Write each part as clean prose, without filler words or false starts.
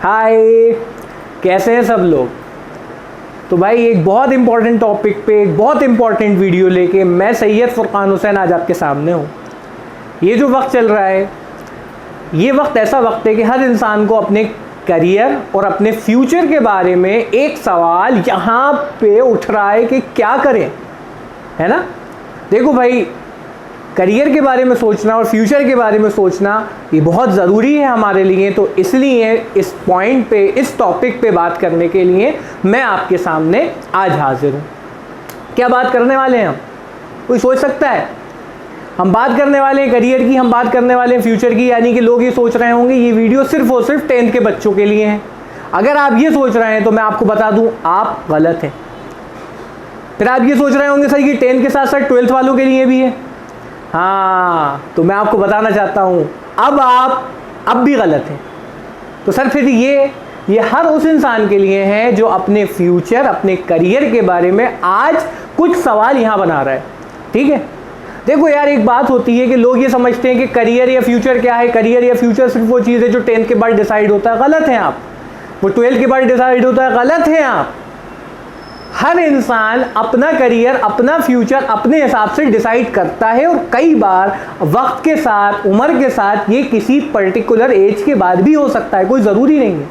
हाय, कैसे हैं सब लोग। तो भाई एक बहुत इंपॉर्टेंट टॉपिक पे एक बहुत इंपॉर्टेंट वीडियो लेके मैं सैयद फुरकान हुसैन आज आपके सामने हूँ। ये जो वक्त चल रहा है, ये वक्त ऐसा वक्त है कि हर इंसान को अपने करियर और अपने फ्यूचर के बारे में एक सवाल यहाँ पे उठ रहा है कि क्या करें, है ना। देखो भाई, करियर के बारे में सोचना और फ्यूचर के बारे में सोचना ये बहुत ज़रूरी है हमारे लिए। तो इसलिए इस पॉइंट पे, इस टॉपिक पे बात करने के लिए मैं आपके सामने आज हाजिर हूँ। क्या बात करने वाले हैं हम, कोई सोच सकता है? हम बात करने वाले हैं करियर की, हम बात करने वाले हैं फ्यूचर की। यानी कि लोग ये सोच रहे होंगे ये वीडियो सिर्फ और सिर्फ 10th के बच्चों के लिए है। अगर आप ये सोच रहे हैं तो मैं आपको बता दूँ, आप गलत हैं। फिर आप ये सोच रहे होंगे सर कि 10th के साथ साथ 12th वालों के लिए भी है। हाँ, तो मैं आपको बताना चाहता हूँ अब आप अब भी गलत हैं। तो सर फिर ये हर उस इंसान के लिए है जो अपने फ्यूचर, अपने करियर के बारे में आज कुछ सवाल यहाँ बना रहा है। ठीक है, देखो यार, एक बात होती है कि लोग ये समझते हैं कि करियर या फ्यूचर क्या है। करियर या फ्यूचर सिर्फ वो चीज़ है जो 10th के बाद डिसाइड होता है। गलत हैं आप। वो 12th के बाद डिसाइड होता है। गलत हैं आप। हर इंसान अपना करियर, अपना फ्यूचर अपने हिसाब से डिसाइड करता है और कई बार वक्त के साथ, उम्र के साथ ये किसी पर्टिकुलर एज के बाद भी हो सकता है, कोई ज़रूरी नहीं है।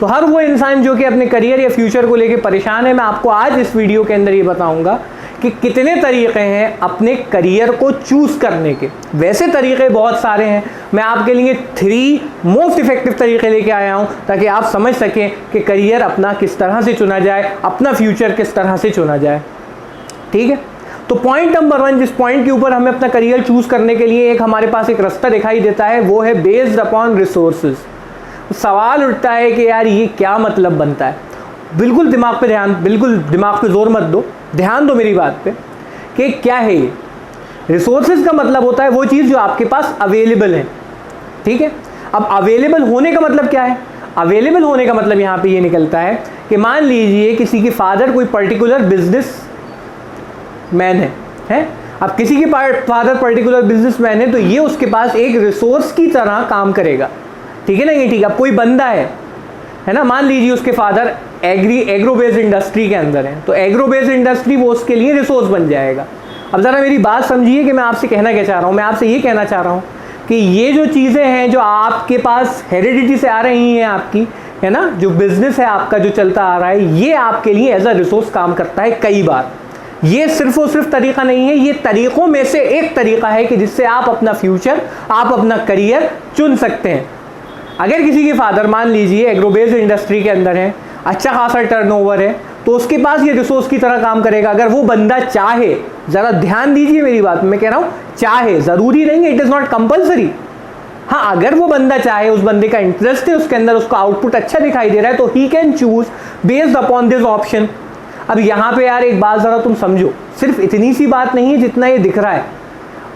तो हर वो इंसान जो कि अपने करियर या फ्यूचर को लेकर परेशान है, मैं आपको आज इस वीडियो के अंदर ये बताऊंगा कि कितने तरीक़े हैं अपने करियर को चूज़ करने के। वैसे तरीक़े बहुत सारे हैं, मैं आपके लिए 3 मोस्ट इफ़ेक्टिव तरीक़े लेके आया हूँ ताकि आप समझ सकें कि करियर अपना किस तरह से चुना जाए, अपना फ्यूचर किस तरह से चुना जाए। ठीक है, तो पॉइंट नंबर 1, जिस पॉइंट के ऊपर हमें अपना करियर चूज़ करने के लिए एक हमारे पास एक रास्ता दिखाई देता है, वो है बेस्ड अपॉन रिसोर्सेज। सवाल उठता है कि यार ये क्या मतलब बनता है। बिल्कुल दिमाग पे जोर मत दो, ध्यान दो मेरी बात पे कि क्या है ये। रिसोर्सेज का मतलब होता है वो चीज़ जो आपके पास अवेलेबल है। ठीक है, अब अवेलेबल होने का मतलब क्या है? अवेलेबल होने का मतलब यहाँ पे ये निकलता है कि मान लीजिए किसी के फादर कोई पर्टिकुलर बिजनेस मैन है। अब किसी के फादर पर्टिकुलर बिजनेस मैन है तो ये उसके पास एक रिसोर्स की तरह काम करेगा। ठीक है ना, ये ठीक है। अब कोई बंदा है ना, मान लीजिए उसके फादर एग्रो बेस्ड इंडस्ट्री के अंदर है, तो एग्रो बेस्ड इंडस्ट्री वो उसके लिए रिसोर्स बन जाएगा। अब ज़रा मेरी बात समझिए कि मैं आपसे कहना क्या चाह रहा हूँ। मैं आपसे ये कहना चाह रहा हूँ कि ये जो चीज़ें हैं जो आपके पास हेरिडिटी से आ रही हैं आपकी, है ना, जो बिज़नेस है आपका जो चलता आ रहा है, ये आपके लिए एज अ रिसोर्स काम करता है कई बार। ये सिर्फ और सिर्फ तरीक़ा नहीं है, ये तरीक़ों में से एक तरीक़ा है कि जिससे आप अपना फ्यूचर, आप अपना करियर चुन सकते हैं। अगर किसी के फादर मान लीजिए एग्रो बेस्ड इंडस्ट्री के अंदर है, अच्छा खासा टर्नओवर है, तो उसके पास ये रिसोर्स की तरह काम करेगा। अगर वो बंदा चाहे, ज़रा ध्यान दीजिए मेरी बात, मैं कह रहा हूँ चाहे, ज़रूरी नहीं है, इट इज़ नॉट कंपल्सरी। हाँ, अगर वो बंदा चाहे, उस बंदे का इंटरेस्ट है उसके अंदर, उसका आउटपुट अच्छा दिखाई दे रहा है, तो he can choose based upon this option. अब यहाँ पे यार एक बात ज़रा तुम समझो, सिर्फ इतनी सी बात नहीं है जितना ये दिख रहा है।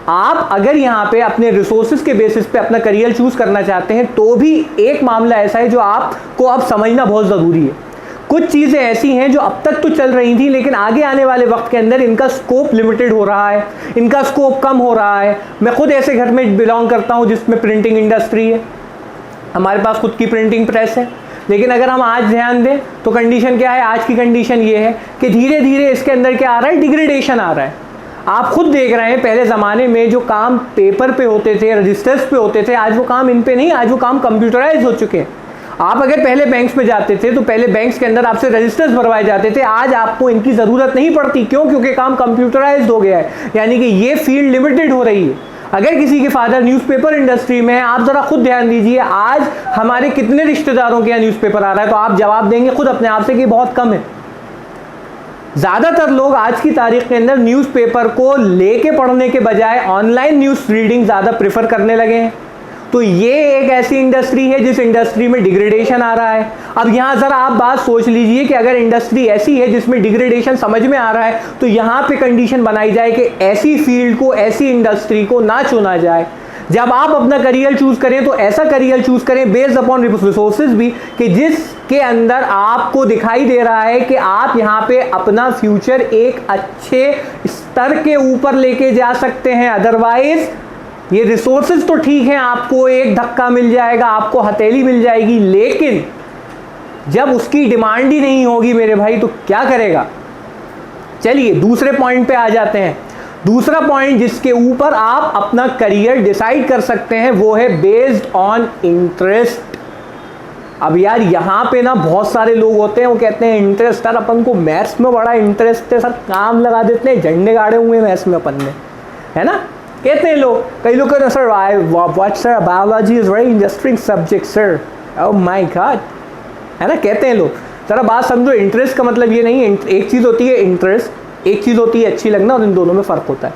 आप अगर यहाँ पे अपने रिसोर्सेज के बेसिस पे अपना करियर चूज करना चाहते हैं तो भी एक मामला ऐसा है जो आपको अब समझना बहुत ज़रूरी है। कुछ चीज़ें ऐसी हैं जो अब तक तो चल रही थी, लेकिन आगे आने वाले वक्त के अंदर इनका स्कोप लिमिटेड हो रहा है, इनका स्कोप कम हो रहा है। मैं खुद ऐसे घर में बिलोंग करता हूँ जिसमें प्रिंटिंग इंडस्ट्री है, हमारे पास खुद की प्रिंटिंग प्रेस है। लेकिन अगर हम आज ध्यान दें तो कंडीशन क्या है? आज की कंडीशन ये है कि धीरे धीरे इसके अंदर क्या आ रहा है? डिग्रेडेशन आ रहा है। आप खुद देख रहे हैं, पहले ज़माने में जो काम पेपर पे होते थे, रजिस्टर्स पे होते थे, आज वो काम इन पे नहीं, आज वो काम कंप्यूटराइज हो चुके हैं। आप अगर पहले बैंक्स में जाते थे तो पहले बैंक्स के अंदर आपसे रजिस्टर्स भरवाए जाते थे, आज आपको इनकी ज़रूरत नहीं पड़ती। क्यों? क्योंकि काम कंप्यूटराइज हो गया है, यानी कि ये फील्ड लिमिटेड हो रही है। अगर किसी के फादर न्यूज़पेपर इंडस्ट्री में है, आप ज़रा खुद ध्यान दीजिए आज हमारे कितने रिश्तेदारों के यहाँ न्यूज़पेपर आ रहा है, तो आप जवाब देंगे खुद अपने आप से कि बहुत कम है। ज़्यादातर लोग आज की तारीख के अंदर न्यूज़पेपर को लेके पढ़ने के बजाय ऑनलाइन न्यूज़ रीडिंग ज़्यादा प्रेफर करने लगे हैं। तो ये एक ऐसी इंडस्ट्री है जिस इंडस्ट्री में डिग्रेडेशन आ रहा है। अब यहाँ ज़रा आप बात सोच लीजिए कि अगर इंडस्ट्री ऐसी है जिसमें डिग्रेडेशन समझ में आ रहा है, तो यहाँ पे कंडीशन बनाई जाए कि ऐसी फील्ड को, ऐसी इंडस्ट्री को ना चुना जाए। जब आप अपना करियर चूज करें तो ऐसा करियर चूज करें बेस्ड अपॉन रिसोर्सेज भी, कि जिसके अंदर आपको दिखाई दे रहा है कि आप यहाँ पे अपना फ्यूचर एक अच्छे स्तर के ऊपर लेके जा सकते हैं। अदरवाइज ये रिसोर्सेज तो ठीक है, आपको एक धक्का मिल जाएगा, आपको हथेली मिल जाएगी, लेकिन जब उसकी डिमांड ही नहीं होगी मेरे भाई तो क्या करेगा। चलिए दूसरे पॉइंट पे आ जाते हैं। दूसरा पॉइंट जिसके ऊपर आप अपना करियर डिसाइड कर सकते हैं वो है बेस्ड ऑन इंटरेस्ट। अब यार यहाँ पे ना बहुत सारे लोग होते हैं वो कहते हैं इंटरेस्ट, सर अपन को मैथ्स में बड़ा इंटरेस्ट है सर, काम लगा देते हैं, झंडे गाड़े हुए मैथ्स में अपन ने, है ना, कहते हैं लोग। कई लोग कहते हैं sir I what sir biology is very interesting subject sir, oh my God, है ना, कहते हैं लोग। जरा बात समझो, इंटरेस्ट का मतलब ये नहीं है, एक चीज़ होती है इंटरेस्ट, एक चीज़ होती है अच्छी लगना, और इन दोनों में फ़र्क होता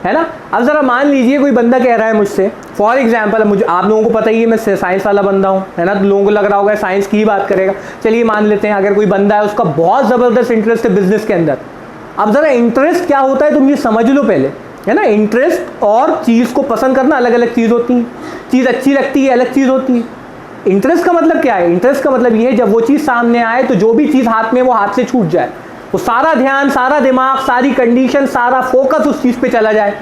है ना। अब ज़रा मान लीजिए कोई बंदा कह रहा है मुझसे, फॉर एग्जांपल, मुझे आप लोगों को पता ही है मैं साइंस वाला बंदा हूँ, है ना, तो लोगों को लग रहा होगा साइंस की ही बात करेगा। चलिए मान लेते हैं अगर कोई बंदा है उसका बहुत ज़बरदस्त इंटरेस्ट है बिजनेस के अंदर। अब ज़रा इंटरेस्ट क्या होता है तुम ये समझ लो पहले, है ना। इंटरेस्ट और चीज़ को पसंद करना अलग अलग चीज़ होती है, चीज़ अच्छी लगती है अलग चीज़ होती है। इंटरेस्ट का मतलब क्या है, इंटरेस्ट का मतलब ये है जब वो चीज़ सामने आए तो जो भी चीज़ हाथ में वो हाथ से छूट जाए, वो सारा ध्यान, सारा दिमाग, सारी कंडीशन, सारा फोकस उस चीज़ पे चला जाए,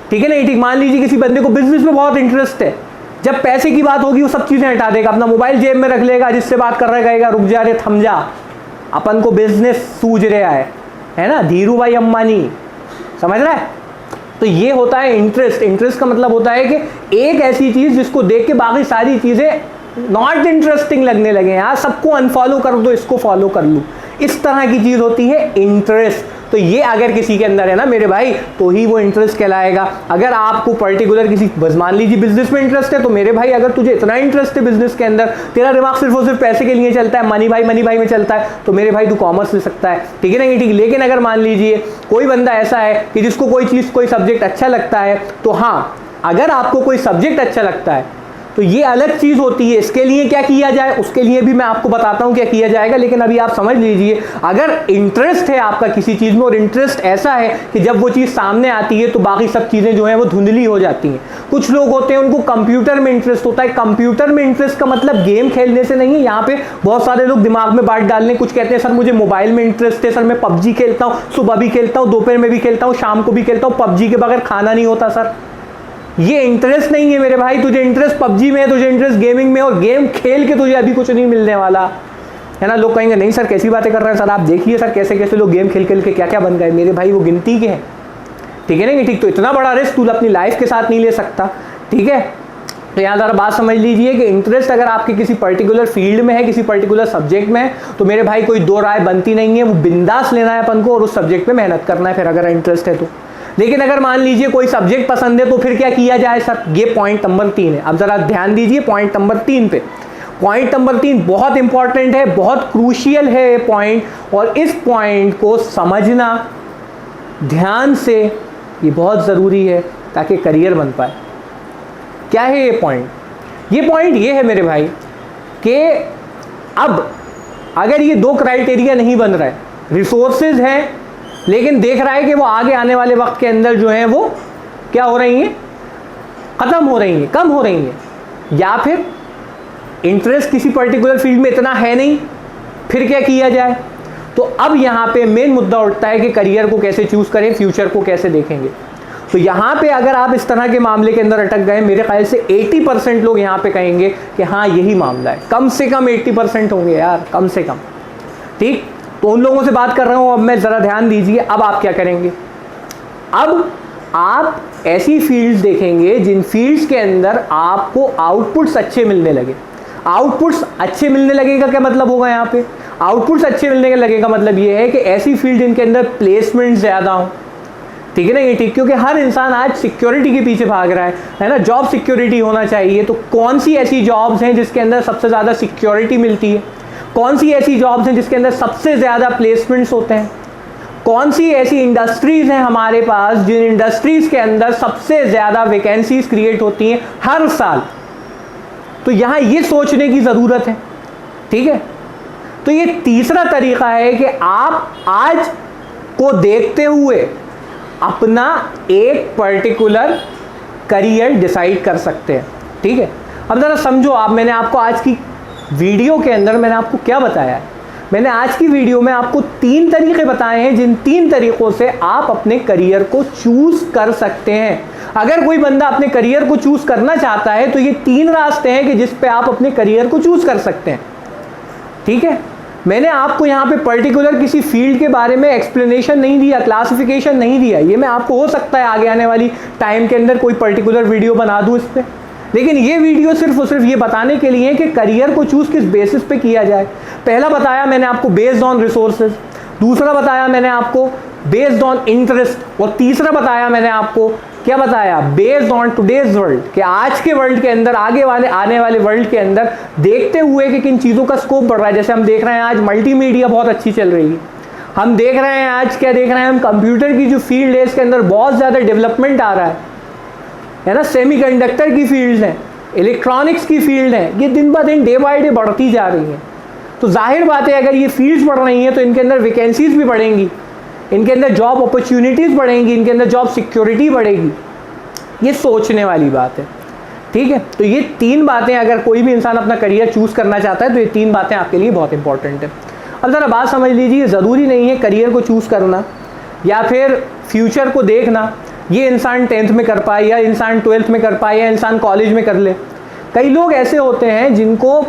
ठीक है ना। ठीक, मान लीजिए किसी बंदे को बिजनेस में बहुत इंटरेस्ट है, जब पैसे की बात होगी वो सब चीज़ें हटा देगा, अपना मोबाइल जेब में रख लेगा, जिससे बात कर रहा है कहेगा रुक जा रे, थम जा, अपन को बिजनेस सूझ रहा है ना, धीरू भाई अंबानी, समझ रहा है। तो ये होता है इंटरेस्ट। इंटरेस्ट का मतलब होता है कि एक ऐसी चीज़ जिसको देख के बाकी सारी चीज़ें नॉट इंटरेस्टिंग लगने लगे, यार सबको अनफॉलो कर दो, इसको फॉलो कर लूँ, इस तरह की चीज़ होती है इंटरेस्ट। तो ये अगर किसी के अंदर है ना मेरे भाई तो ही वो इंटरेस्ट कहलाएगा। अगर आपको पर्टिकुलर किसी, बस मान लीजिए बिजनेस में इंटरेस्ट है, तो मेरे भाई अगर तुझे इतना इंटरेस्ट है बिजनेस के अंदर, तेरा दिमाग सिर्फ और सिर्फ पैसे के लिए चलता है, मनी भाई में चलता है, तो मेरे भाई तू कॉमर्स ले सकता है, ठीक है ना, ये ठीक। लेकिन अगर मान लीजिए कोई बंदा ऐसा है कि जिसको कोई चीज़, कोई सब्जेक्ट अच्छा लगता है, तो हाँ, अगर आपको कोई सब्जेक्ट अच्छा लगता है तो ये अलग चीज़ होती है। इसके लिए क्या किया जाए, उसके लिए भी मैं आपको बताता हूँ क्या किया जाएगा, लेकिन अभी आप समझ लीजिए, अगर इंटरेस्ट है आपका किसी चीज़ में, और इंटरेस्ट ऐसा है कि जब वो चीज़ सामने आती है तो बाकी सब चीज़ें जो हैं वो धुंधली हो जाती हैं। कुछ लोग होते हैं उनको कंप्यूटर में इंटरेस्ट होता है। कंप्यूटर में इंटरेस्ट का मतलब गेम खेलने से नहीं है, यहाँ पे बहुत सारे लोग दिमाग में बात डालने, कुछ कहते हैं सर मुझे मोबाइल में इंटरेस्ट है, सर मैं पबजी खेलता हूँ, सुबह भी खेलता हूँ, दोपहर में भी खेलता हूँ, शाम को भी खेलता हूँ, पबजी के बगैर खाना नहीं होता सर। ये इंटरेस्ट नहीं है मेरे भाई, तुझे इंटरेस्ट पबजी में है, तुझे इंटरेस्ट गेमिंग में, और गेम खेल के तुझे अभी कुछ नहीं मिलने वाला, है ना। लोग कहेंगे नहीं सर कैसी बातें कर रहे हैं सर, आप देखिए सर कैसे कैसे लोग गेम खेल खेल के क्या क्या बन गए। मेरे भाई वो गिनती के हैं, ठीक है ना, ठीक। तो इतना बड़ा रिस्क तू अपनी लाइफ के साथ नहीं ले सकता, ठीक है। तो यहाँ ज़रा बात समझ लीजिए कि इंटरेस्ट अगर आपके किसी पर्टिकुलर फील्ड में है, किसी पर्टिकुलर सब्जेक्ट में है, तो मेरे भाई कोई दो राय बनती नहीं है, वो बिंदास लेना है अपन को और उस सब्जेक्ट पे मेहनत करना है फिर अगर इंटरेस्ट है तो। लेकिन अगर मान लीजिए कोई सब्जेक्ट पसंद है तो फिर क्या किया जाए सर, ये पॉइंट नंबर 3 है। अब ज़रा ध्यान दीजिए पॉइंट नंबर 3 पे। पॉइंट नंबर 3 बहुत इंपॉर्टेंट है, बहुत क्रूशियल है ये पॉइंट, और इस पॉइंट को समझना ध्यान से ये बहुत ज़रूरी है ताकि करियर बन पाए। क्या है ये पॉइंट? ये पॉइंट ये है मेरे भाई कि अब अगर ये दो क्राइटेरिया नहीं बन रहा है, रिसोर्सेज हैं लेकिन देख रहा है कि वो आगे आने वाले वक्त के अंदर जो है वो क्या हो रही हैं, ख़त्म हो रही हैं, कम हो रही हैं, या फिर इंटरेस्ट किसी पर्टिकुलर फील्ड में इतना है नहीं, फिर क्या किया जाए। तो अब यहाँ पे मेन मुद्दा उठता है कि करियर को कैसे चूज़ करें, फ्यूचर को कैसे देखेंगे। तो यहाँ पे अगर आप इस तरह के मामले के अंदर अटक गए, मेरे ख्याल से 80% लोग यहाँ पे कहेंगे कि हाँ यही मामला है, कम से कम 80% होंगे यार, कम से कम, ठीक। तो उन लोगों से बात कर रहा हूँ। अब मैं ज़रा ध्यान दीजिए, अब आप क्या करेंगे, अब आप ऐसी फील्ड्स देखेंगे जिन फील्ड्स के अंदर आपको आउटपुट्स अच्छे मिलने लगे। आउटपुट्स अच्छे मिलने लगेगा क्या मतलब होगा यहाँ पे, आउटपुट्स अच्छे मिलने का लगेगा मतलब ये है कि ऐसी फील्ड जिनके अंदर प्लेसमेंट ज़्यादा हो, ठीक है ना, ये ठीक। क्योंकि हर इंसान आज सिक्योरिटी के पीछे भाग रहा है ना, जॉब सिक्योरिटी होना चाहिए। तो कौन सी ऐसी जॉब्स हैं जिसके अंदर सबसे ज़्यादा सिक्योरिटी मिलती है, कौन सी ऐसी जॉब्स हैं जिसके अंदर सबसे ज़्यादा प्लेसमेंट्स होते हैं, कौन सी ऐसी इंडस्ट्रीज़ हैं हमारे पास जिन इंडस्ट्रीज़ के अंदर सबसे ज़्यादा वैकेंसीज क्रिएट होती हैं हर साल। तो यहाँ ये सोचने की ज़रूरत है, ठीक है। तो ये तीसरा तरीका है कि आप आज को देखते हुए अपना एक पर्टिकुलर करियर डिसाइड कर सकते हैं, ठीक है। अब ज़रा समझो आप, मैंने आपको आज की वीडियो के अंदर मैंने आपको क्या बताया है, मैंने आज की वीडियो में आपको 3 तरीके बताए हैं जिन 3 तरीकों से आप अपने करियर को चूज़ कर सकते हैं। अगर कोई बंदा अपने करियर को चूज़ करना चाहता है तो ये 3 रास्ते हैं कि जिस पे आप अपने करियर को चूज़ कर सकते हैं। ठीक है, मैंने आपको यहाँ पे पर्टिकुलर किसी फील्ड के बारे में एक्सप्लेनेशन नहीं दिया, क्लासिफिकेशन नहीं दिया। ये मैं आपको हो सकता है आगे आने वाली टाइम के अंदर कोई पर्टिकुलर वीडियो बना दूँ इस पर, लेकिन ये वीडियो सिर्फ और सिर्फ ये बताने के लिए है कि करियर को चूज़ किस बेसिस पे किया जाए। पहला बताया मैंने आपको बेस्ड ऑन रिसोर्सेज, दूसरा बताया मैंने आपको बेस्ड ऑन इंटरेस्ट, और तीसरा बताया मैंने आपको क्या बताया, बेस्ड ऑन टुडेज वर्ल्ड, कि आज के वर्ल्ड के अंदर, आगे वाले आने वाले वर्ल्ड के अंदर देखते हुए कि किन चीज़ों का स्कोप बढ़ रहा है। जैसे हम देख रहे हैं आज मल्टीमीडिया बहुत अच्छी चल रही है, हम देख रहे हैं आज क्या देख रहे हैं हम, कंप्यूटर की जो फील्ड है इसके अंदर बहुत ज़्यादा डेवलपमेंट आ रहा है ना। सेमीकंडक्टर की फील्ड है, इलेक्ट्रॉनिक्स की फील्ड है, ये दिन ब दिन डे बाय डे बढ़ती जा रही हैं। तो जाहिर बात है अगर ये फील्ड्स बढ़ रही हैं तो इनके अंदर वैकेंसीज भी बढ़ेंगी, इनके अंदर जॉब अपॉर्चुनिटीज़ बढ़ेंगी, इनके अंदर जॉब सिक्योरिटी बढ़ेगी। ये सोचने वाली बात है, ठीक है। तो ये 3 बातें अगर कोई भी इंसान अपना करियर चूज़ करना चाहता है तो ये 3 बातें आपके लिए बहुत इंपॉर्टेंट है। अब ज़रा बात समझ लीजिए, ज़रूरी नहीं है करियर को चूज़ करना या फिर फ्यूचर को देखना ये इंसान 10th में कर पाए या इंसान 12th में कर पाए या इंसान कॉलेज में कर ले। कई लोग ऐसे होते हैं जिनको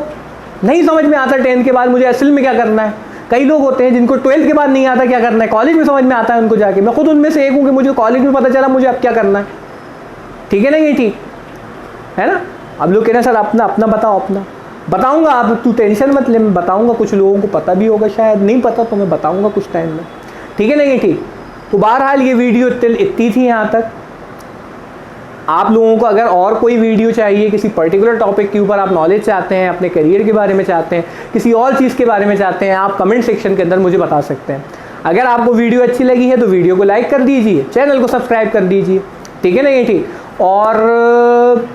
नहीं समझ में आता 10th के बाद मुझे असल में क्या करना है। कई लोग होते हैं जिनको 12th के बाद नहीं आता क्या करना है, कॉलेज में समझ में आता है उनको जाके। मैं खुद उनमें से एक हूँ कि मुझे कॉलेज में पता चला मुझे अब क्या करना है, ठीक है ना, ये ठीक है ना। अब लोग कह रहे हैं सर अपना अपना बताओ, अपना बताऊँगा, आप तू टेंशन मत ले, मैं बताऊँगा। कुछ लोगों को पता भी होगा, शायद नहीं पता तो मैं बताऊँगा कुछ टाइम में, ठीक है ना, ये ठीक। तो बहरहाल ये वीडियो इतनी थी यहाँ तक। आप लोगों को अगर और कोई वीडियो चाहिए किसी पर्टिकुलर टॉपिक के ऊपर, आप नॉलेज चाहते हैं, अपने करियर के बारे में चाहते हैं, किसी और चीज़ के बारे में चाहते हैं, आप कमेंट सेक्शन के अंदर मुझे बता सकते हैं। अगर आपको वीडियो अच्छी लगी है तो वीडियो को लाइक कर दीजिए, चैनल को सब्सक्राइब कर दीजिए, ठीक है ना, ये ठीक। और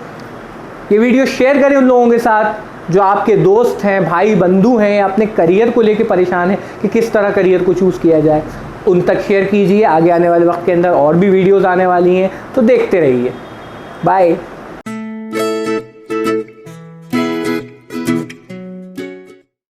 ये वीडियो शेयर करें उन लोगों के साथ जो आपके दोस्त हैं, भाई बंधु हैं, अपने करियर को लेकर परेशान हैं कि किस तरह करियर को चूज़ किया जाए, उन तक शेयर कीजिए। आगे आने वाले वक्त के अंदर और भी वीडियोज़ आने वाली हैं, तो देखते रहिए। बाय।